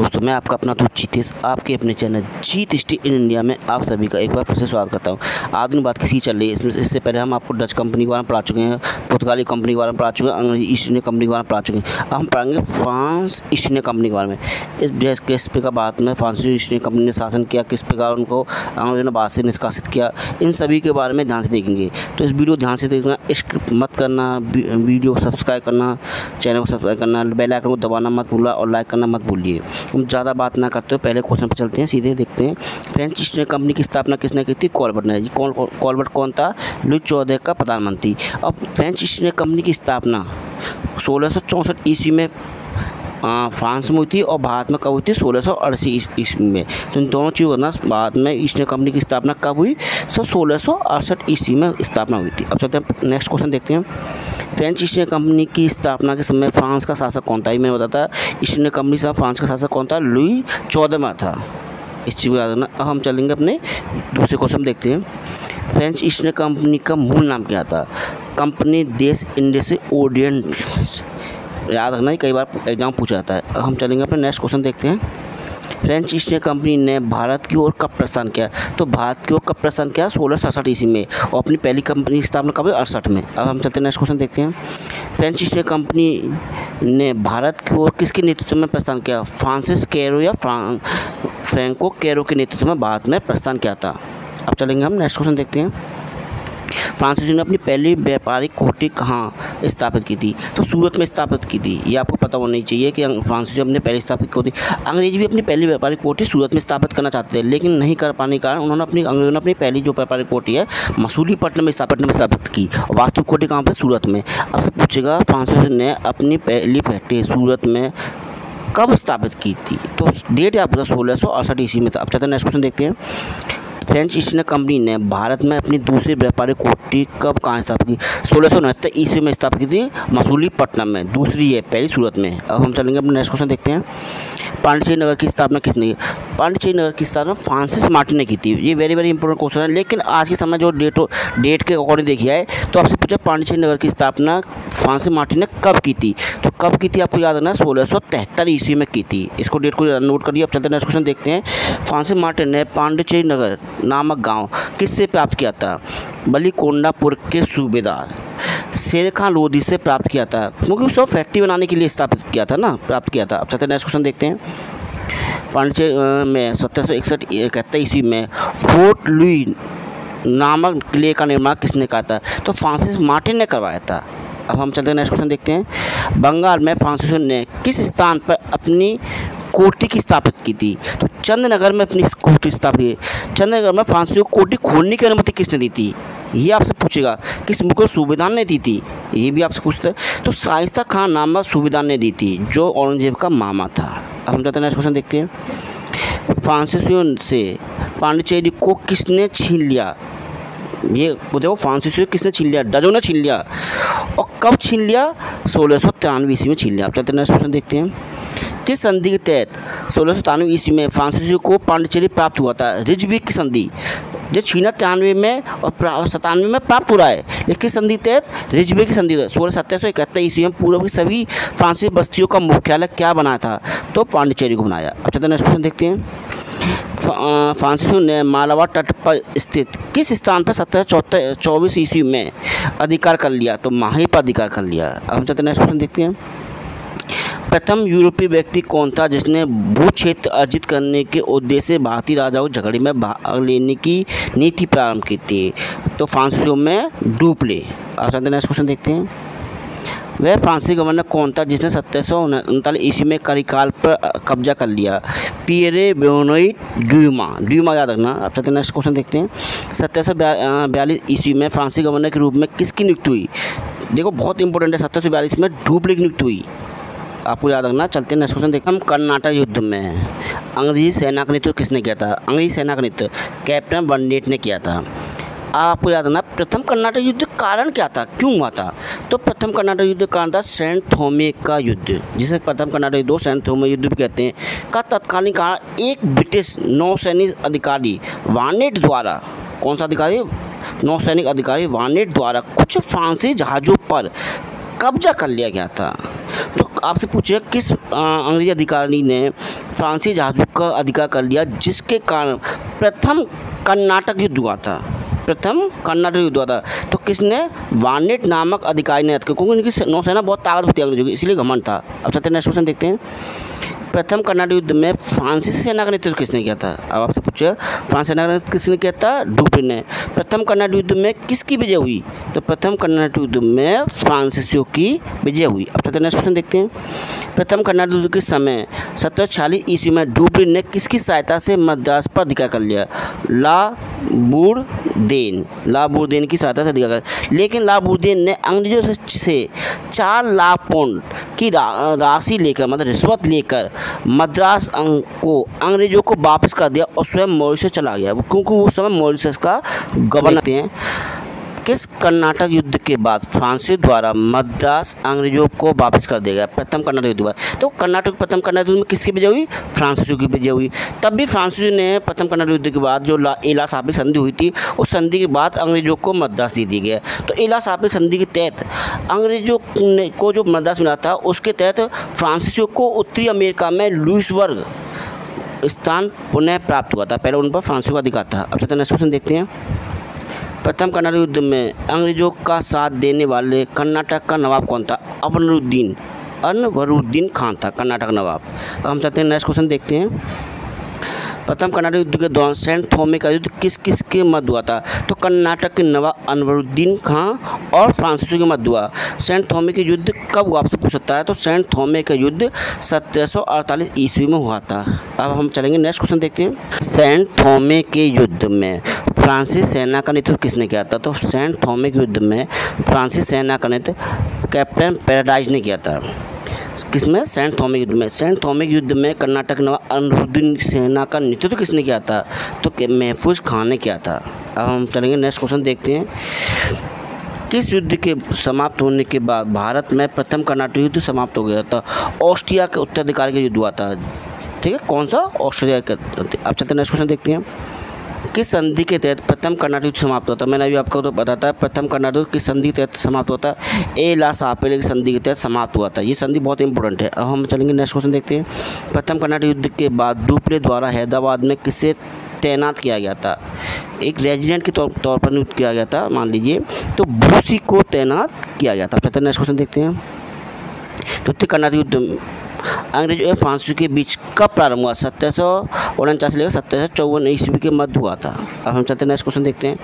दोस्तों, मैं आपका अपना दोस्त जीतेश आपके अपने channel Jeet stay in India में आप सभी का एक बार फिर से स्वागत करता हूं। आधुनिक बात किसी चल रही है इससे पहले हम आपको डच कंपनी के बारे में पढ़ा चुके हैं, पुर्तगाली कंपनी के बारे में पढ़ा चुके हैं, अंग्रेजी ईस्ट इंडिया कंपनी के बारे में पढ़ा चुके हैं। अब हम पढ़ेंगे फ्रांस ईस्ट इंडिया कंपनी के बारे में। इस किस प्रकार बात में फ्रांसीसी ईस्ट इंडिया कंपनी ने शासन किया, किस प्रकार उनको अंग्रेजों ने भारत से निष्कासित किया, इन सभी के बारे में ध्यान से देखेंगे। तो इस वीडियो ध्यान से देखना, स्किप मत करना, वीडियो को सब्सक्राइब करना, चैनल को सब्सक्राइब करना, बेल आइकन को दबाना मत भूलना और लाइक करना मत भूलिए। हम ज़्यादा बात ना करते हो, पहले क्वेश्चन पर चलते हैं, सीधे देखते हैं। फ्रेंच ईस्ट इंडिया कंपनी की स्थापना किसने की थी? कॉलबर्ट ने। कॉलबर्ट कौन था? लुई 14 का प्रधानमंत्री। अब फ्रेंच ईस्ट इंडिया कंपनी की स्थापना 1664 ईस्वी में फ्रांस में हुई थी और भारत में कब हुई थी? 1688 ईस्वी में। तो इन दोनों चीज़ों ना, भारत में ईस्ट इंडिया कंपनी की स्थापना कब हुई? 1668 ईस्वी में स्थापना हुई थी। अब चलते हैं नेक्स्ट क्वेश्चन देखते हैं। फ्रेंच ईस्ट इंडिया कंपनी की स्थापना के समय फ्रांस का शासक कौन था? ये मैंने बताया था, ईस्ट इंडिया कंपनी से फ्रांस का शासक कौन था? लुई 14वां था। इस चीज़ को याद रखना। अब हम चलेंगे अपने दूसरे क्वेश्चन देखते हैं। फ्रेंच ईस्ट इंडिया कंपनी का मूल नाम क्या था? कंपनी देश इंडिया से ओरिएंट। याद रखना, कई बार एग्जाम पूछा जाता है। अब हम चलेंगे अपने नेक्स्ट क्वेश्चन देखते हैं। फ्रेंच ईस्ट इंडिया कंपनी ने भारत की ओर कब प्रस्थान किया? तो भारत की ओर कब प्रस्थान किया? 1667 ईस्वी में। और अपनी पहली कंपनी की स्थापना कब? 68 में। अब हम चलते हैं नेक्स्ट क्वेश्चन देखते हैं। फ्रेंच ईस्ट इंडिया कंपनी ने भारत की ओर किसके नेतृत्व में प्रस्थान किया? फ्रांसिस कैरो या फ्रैंको कैरो के नेतृत्व में भारत में प्रस्थान किया था। अब चलेंगे हम नेक्स्ट क्वेश्चन देखते हैं। फ्रांसीसियों ने अपनी पहली व्यापारिक कोठी कहाँ स्थापित की थी? तो सूरत में स्थापित की थी। ये आपको पता होना चाहिए कि फ्रांसीसियों अपने पहले स्थापित की थी। अंग्रेज भी अपनी पहली व्यापारिक कोठी सूरत में स्थापित करना चाहते थे, लेकिन नहीं कर पाने के कारण अंग्रेजों ने अपनी पहली जो व्यापारिक कोठी है मसूलीपट्टनम में स्थापित की। और वास्तविक कोठी कहाँ पर? सूरत में। अब से पूछेगा फ्रांसीसियों ने अपनी पहली फैक्ट्री सूरत में कब स्थापित की थी? तो डेट आप 1668 ईस्वी में था। अब चलते हैं नेक्स्ट क्वेश्चन देखते हैं। फ्रेंच ईस्ट इंडिया कंपनी ने भारत में अपनी दूसरी व्यापारिक कोठी कब कहाँ स्थापित की? 1669 ईस्वी में स्थापित की थी मसूलीपट्टनम में। दूसरी है, पहली सूरत में। अब हम चलेंगे अपने नेक्स्ट क्वेश्चन देखते हैं। पांडिचेरी नगर की स्थापना किसने की? पांडिचेरी नगर की स्थापना फ्रांसिस मार्टिन ने की थी। ये वेरी इंपॉर्टेंट क्वेश्चन है, लेकिन आज के समय जो डेट के अकॉर्डिंग देखिए है, तो आपसे पूछा पांडिचेरी नगर की स्थापना फ्रांसिस मार्टिन ने कब की थी? तो कब की थी आपको याद रखना, 1673 ईस्वी में की थी। इसको डेट को नोट करिए। अब चलते हैं नेक्स्ट क्वेश्चन देखते हैं। फ्रांसिस मार्टिन ने पांडिचेरी नगर नामक गांव किससे प्राप्त किया था? बलिकोंडापुर के सूबेदार शेर खान लोधी से प्राप्त किया था, क्योंकि उसको फैक्ट्री बनाने के लिए स्थापित किया था ना, प्राप्त किया था। अब चलते हैं नेक्स्ट क्वेश्चन देखते हैं। पांडिचेरी में 1761 ईस्वी में फोर्ट लुई नामक किले का निर्माण किसने कहा था? तो फ्रांसिस मार्टिन ने करवाया था। अब हम चलते हैं नेक्स्ट क्वेश्चन देखते हैं। बंगाल में फ्रांसीसियों ने किस स्थान पर अपनी कोठी की स्थापित की थी? तो चंदनगर में अपनी कोठी स्थापित की। चंदनगर में फ्रांसीसियों को कोठी खोलने की अनुमति किसने दी थी? ये आपसे पूछेगा। किस मुगल सूबेदार ने दी थी? ये भी आपसे पूछता है। तो शाइस्ता खान नामक सूबेदार ने दी थी, जो औरंगजेब का मामा था। अब हम चलते हैं नेक्स्ट क्वेश्चन देखते हैं। फ्रांसीसियों से पांडिचेरी को किसने छीन लिया? ये देखो, फ्रांसीसियों किसने छीन लिया? डचों ने छीन लिया। और कब छीन लिया? 1693 ईस्वी में छीन लिया। अब चलते हैं नेक्स्ट क्वेश्चन देखते हैं। किस संधि के तहत 1693 ईस्वी में फ्रांसीसियों को पांडिचेरी प्राप्त हुआ था? रिजविक की संधि, जो छीना 93 में और 97 में प्राप्त हो रहा है, लेकिन संधि तहत रिजविक की संधि 1771 ईस्वी में पूर्व की सभी फ्रांसीसी बस्तियों का मुख्यालय क्या बनाया था? तो पांडिचेरी को बनाया। अब चलते हैं नेक्स्ट क्वेश्चन देखते हैं। फ्रांसीसियों ने मालाबार तट पर स्थित किस स्थान पर 1724 ईस्वी में अधिकार कर लिया? तो माही पर अधिकार कर लिया। अब हम चलते हैं नेक्स्ट क्वेश्चन देखते हैं। प्रथम यूरोपीय व्यक्ति कौन था जिसने भू क्षेत्र अर्जित करने के उद्देश्य से भारतीय राजाओं को झगड़े में भाग लेने की नीति प्रारंभ की थी? तो फ्रांसीसियों में डुप्ले। अब चलते हैं नेक्स्ट क्वेश्चन देखते हैं। वह फ्रांसीसी गवर्नर कौन था जिसने 1739 ईस्वी में करिकाल पर कब्जा कर लिया? पियरे बेनोइट ड्यूमा याद रखना। अब चलते हैं नेक्स्ट क्वेश्चन देखते हैं। 1742 ईस्वी में फ्रांसीसी गवर्नर के रूप में किसकी नियुक्ति हुई? देखो, बहुत इंपॉर्टेंट है। 1742 में डुप्ले की नियुक्ति हुई, आपको याद रखना। चलते हैं नेक्स्ट क्वेश्चन देखते हैं। हम कर्नाटक युद्ध में अंग्रेजी सेना का नेतृत्व किसने किया था? अंग्रेजी सेना का नेतृत्व कैप्टन बर्नेट ने किया था। आपको याद रखना, प्रथम कर्नाटक युद्ध कारण क्या था, क्यों हुआ था? तो प्रथम कर्नाटक युद्ध कारण था सेंट थॉमे का युद्ध, जिसे प्रथम कर्नाटक युद्ध सेंट थॉमे युद्ध भी कहते हैं, का तत्कालीन कारण एक ब्रिटिश नौसैनिक अधिकारी वार्नेट द्वारा, कौन सा अधिकारी? नौसैनिक अधिकारी वार्नेट द्वारा कुछ फ्रांसीसी जहाज़ों पर कब्जा कर लिया गया था। तो आपसे पूछिए किस अंग्रेजी अधिकारी ने फ्रांसीसी जहाज़ों का अधिकार कर लिया, जिसके कारण प्रथम कर्नाटक युद्ध हुआ था। प्रथम कर्नाटक युद्ध हुआ था। तो किसने? वार्नेट नामक अधिकारी ने, क्योंकि उनकी नौसेना बहुत ताकतवर थी अंग्रेजों की, इसलिए घमंड था। अब चलते हैं नेक्स्ट क्वेश्चन देखते हैं। प्रथम कर्नाटक युद्ध में फ्रांसीसी सेना का नेतृत्व किसने किया था? अब आपसे पूछे फ्रांस सेना का नेतृत्व किसने किया था? डुप्रे ने। प्रथम कर्नाटक युद्ध में किसकी विजय हुई? तो प्रथम कर्नाटक युद्ध में फ्रांसीसियों की विजय हुई। अब चलते हैं नेक्स्ट क्वेश्चन देखते हैं। प्रथम कर्नाटक युद्ध के समय 1746 ईस्वी में डुप्रे ने किसकी सहायता से मद्रास पर अधिकार कर लिया? लाबुर्देन की सहायता से अधिकार कर, लेकिन लाबुर्देन ने अंग्रेजों से 4 लाख पाउंड की राशि लेकर, मतलब रिश्वत लेकर मद्रास को अंग्रेजों को वापस कर दिया और स्वयं मॉरिशस चला गया, क्योंकि वो समय मॉरिशस का गवर्नर हैं। किस कर्नाटक युद्ध के बाद फ्रांसीसियों द्वारा मद्रास अंग्रेजों को वापस कर दिया गया? प्रथम कर्नाटक युद्ध के बाद। तो प्रथम कर्नाटक युद्ध में किसकी विजय हुई? फ्रांसीसियों की विजय हुई। तब भी फ्रांसीसियों ने प्रथम कर्नाटक युद्ध के बाद जो एला सापी संधि हुई थी, उस संधि के बाद अंग्रेजों को मद्रास दे दिया गया। तो एला सापी संधि के तहत अंग्रेजों को जो मद्रास मिला था, उसके तहत फ्रांसीसियों को उत्तरी अमेरिका में लुइसबर्ग स्थान पुनः प्राप्त हुआ था। पहले उन पर फ्रांसीसियों का अधिकार था। अब चलते हैं नेक्स्ट क्वेश्चन देखते हैं। प्रथम कर्नाटक युद्ध में अंग्रेजों का साथ देने वाले कर्नाटक का नवाब कौन था? अनवरुद्दीन खान था कर्नाटक नवाब। अब हम चाहते हैं नेक्स्ट क्वेश्चन देखते हैं। प्रथम कर्नाटक युद्ध के दौरान सेंट थॉमे का युद्ध किस किस के मध्य हुआ था? तो कर्नाटक के नवाब अनवरुद्दीन खान और फ्रांसीसियों के मध्य हुआ। सेंट थॉमे के युद्ध कब हुआ आपसे पूछ सकता है? तो सेंट थॉमे का युद्ध 1748 ईस्वी में हुआ था। अब हम चलेंगे नेक्स्ट क्वेश्चन देखते हैं। सेंट थॉमे के युद्ध में फ्रांसीसी सेना का नेतृत्व किसने किया था? तो सेंट थॉमे के युद्ध में फ्रांसीसी सेना का नेतृत्व कैप्टन पैराडाइज ने किया था। किसमें? सेंट थॉमे युद्ध में। सेंट थॉमे युद्ध में कर्नाटक नवाब अनवरुद्दीन सेना का नेतृत्व किसने किया था? तो महफूज खान ने किया था। अब हम चलेंगे नेक्स्ट क्वेश्चन देखते हैं। किस युद्ध के समाप्त होने के बाद भारत में प्रथम कर्नाटक युद्ध समाप्त हो गया था? ऑस्ट्रिया के उत्तराधिकारी का युद्ध हुआ था। ठीक है, कौन सा? ऑस्ट्रिया का। अब चलते हैं नेक्स्ट क्वेश्चन देखते हैं। किस संधि के तहत प्रथम कर्नाटक युद्ध समाप्त होता है? मैंने अभी आपको तो बताया था प्रथम कर्नाटक युद्ध किस संधि के तहत समाप्त होता है? एला सापेले की संधि के तहत समाप्त हुआ था। ये संधि बहुत इंपॉर्टेंट है। अब हम चलेंगे नेक्स्ट क्वेश्चन देखते हैं। प्रथम कर्नाटक युद्ध के बाद डुप्ले द्वारा हैदराबाद में किसे तैनात किया गया था? एक रेजिडेंट के तौर पर नियुक्त किया गया था, मान लीजिए, तो भूसी को तैनात किया गया था। चलते हैं नेक्स्ट क्वेश्चन देखते हैं। द्वितीय कर्नाटक युद्ध अंग्रेजों और फ्रांसीसियों के बीच कब प्रारंभ हुआ? 1749 से लेकर 1754 ईस्वी के मध्य हुआ था। अब हम चलते हैं नेक्स्ट क्वेश्चन देखते हैं।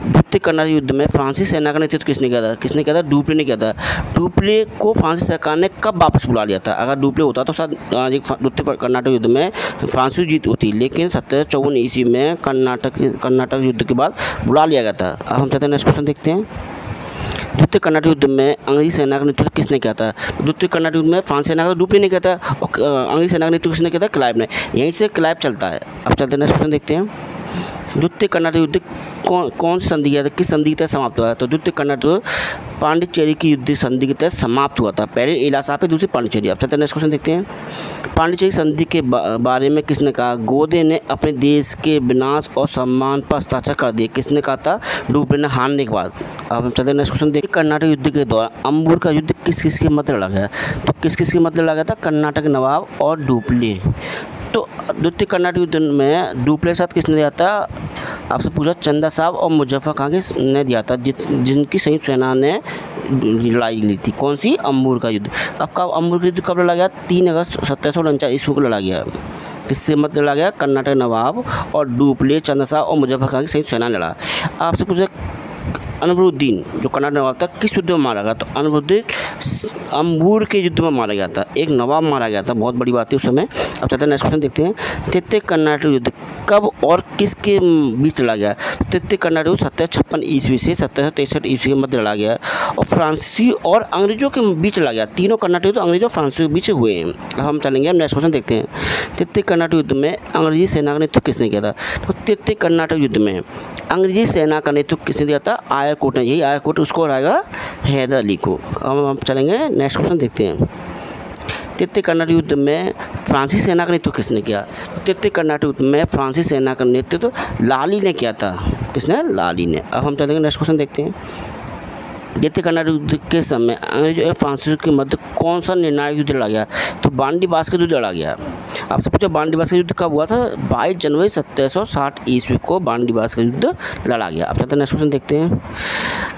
द्वितीय कर्नाटक युद्ध में फ्रांसीसी सेना का नेतृत्व किसने किया था? किसने किया था? डुप्ले ने किया था। डुप्ले को फ्रांसीसी सरकार ने कब वापस बुला लिया था? अगर डुप्ले होता तो शायद द्वितीय कर्नाटक युद्ध में फ्रांसीसी जीत होती, लेकिन 1754 ईस्वी में कर्नाटक युद्ध के बाद बुला लिया गया था। अब हम चलते हैं नेक्स्ट क्वेश्चन देखते हैं। द्वितीय कर्नाटक युद्ध में अंग्रेजी सेना का नेतृत्व किसने किया था? द्वितीय कर्नाटक युद्ध में फ्रांस सेना का डुप्ले ने किया था और अंग्रेजी सेना का नेतृत्व किसने किया था? क्लाइव ने। यहीं से क्लाइव चलता है। अब चलते हैं नेक्स्ट क्वेश्चन देखते हैं। द्वितीय कर्नाटक युद्ध कौन सी संधि किया था? किस संधि के तहत समाप्त हुआ? तो द्वितीय कर्नाटक युद्ध पांडिचेरी की युद्ध संधि के तहत समाप्त हुआ था। पहले एला सापे, दूसरी पांडिचेरी। अब चलते हैं नेक्स्ट क्वेश्चन देखते हैं। पांडिचेरी संधि के बारे में किसने कहा? गोदे ने अपने देश के विनाश और सम्मान पर हस्ताक्षर कर दिए। किसने कहा था? डुप्ले ने हारने के बाद। अब हम चलते हैं नेक्स्ट क्वेश्चन देखिए। कर्नाटक युद्ध के दौरान अंबुर का युद्ध किस किस के मध्य लड़ा गया? तो किस किस के मध्य लड़ा गया था? कर्नाटक नवाब और डुप्ले। तो द्वितीय कर्नाटक युद्ध में डुप्ले के साथ किसने दिया था? आपसे पूछा चंदा साहब और मुजफ्फर खान ने दिया था, जिनकी संयुक्त सेना ने लड़ाई ली थी। कौन सी? अंबुर का युद्ध। अब कब अंबुर का युद्ध कब लड़ा गया? 3 अगस्त 1749 ईस्वी को लड़ा गया। किससे मत लड़ा गया? कर्नाटक नवाब और डुप्ले, चंदा साहब और मुजफ्फर खान की संयुक्त सेना लड़ा। आपसे पूछा अनवरुद्दीन जो कर्नाटक नवाब था किस युद्ध में मारा गया? तो अनवरुद्दीन अंबुर के युद्ध में मारा गया था। एक नवाब मारा गया था, बहुत बड़ी बात है उस समय। अब चलते हैं नेक्स्ट क्वेश्चन देखते हैं। तृतीय कर्नाटक युद्ध कब और किसके बीच लड़ा गया? तृतीय कर्नाटक युद्ध 1756 ईस्वी से 1763 ईस्वी के मध्य लड़ा गया और फ्रांसीसी और अंग्रेजों के बीच लड़ा गया। तीनों कर्नाटक युद्ध अंग्रेजों और फ्रांसीसी के बीच हुए हैं। अब हम चलेंगे नेक्स्ट क्वेश्चन देखते हैं। तृतीय कर्नाटक युद्ध में अंग्रेजी सेना का नेतृत्व किसने किया था? तो तृतीय कर्नाटक युद्ध में अंग्रेजी सेना का नेतृत्व किसने दिया था? आयर कोट ने। यही आयर कोट उसको आएगा हैदर अली को। अब हम चलेंगे नेक्स्ट क्वेश्चन देखते हैं। तृतीय कर्नाटक युद्ध में फ्रांसीसी सेना का नेतृत्व किसने किया? तृतीय कर्नाटक युद्ध में फ्रांसीसी सेना का नेतृत्व लाली ने किया था। किसने? लाली ने। अब हम चलेंगे नेक्स्ट क्वेश्चन देखते हैं। तृतीय कर्नाटक युद्ध के समय अंग्रेजों और फ्रांसीसियों के मध्य कौन सा निर्णायक युद्ध लड़ा गया? तो बांडी बास का युद्ध लड़ा गया। आपसे पूछा बाणनिवास का युद्ध कब हुआ था? 22 जनवरी 1760 ईस्वी को बाणनिवास का युद्ध लड़ा गया। अब चलते नेक्स्ट क्वेश्चन देखते हैं।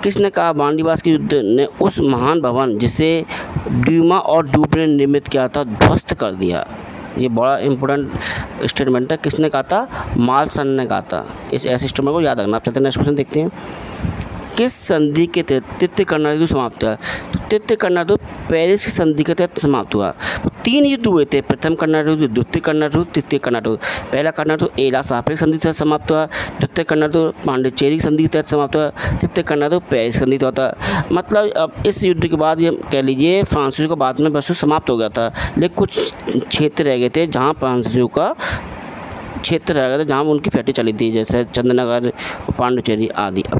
किसने कहा बाणनिवास के युद्ध ने उस महान भवन जिसे ड्यूमा और ड्यूप ने निर्मित किया था ध्वस्त कर दिया? ये बड़ा इंपॉर्टेंट स्टेटमेंट है। किसने कहा था? मार्शन ने कहा था। इस ऐसे स्टेटमेंट को याद रखना। आप चलते हैं नेक्स्ट क्वेश्चन देखते हैं। किस संधि के तहत तृतीय कर्ण युद्ध समाप्त हुआ? तो तृतीय कर्ण युद्ध पेरिस की संधि के तहत समाप्त हुआ। तो 3 युद्ध हुए थे, प्रथम कर्ण युद्ध, द्वितीय कर्ण युद्ध, तृतीय कर्ण युद्ध। पहला कर्ण युद्ध एला सापेक्ष संधि के तहत समाप्त हुआ, द्वितीय कर्ण युद्ध पांडिचेरी की संधि के तहत समाप्त हुआ, तृतीय कर्ण युद्ध पेरिस संधि के तहत। मतलब अब इस युद्ध के बाद ये कह लीजिए फ्रांसीसियों का बाद में वैसे समाप्त हो गया था, लेकिन कुछ क्षेत्र रह गए थे जहाँ फ्रांसीसियों का क्षेत्र रह गया था, जहाँ उनकी फैक्ट्री चली थी, जैसे चंदनगर, पांडिचेरी आदि। अब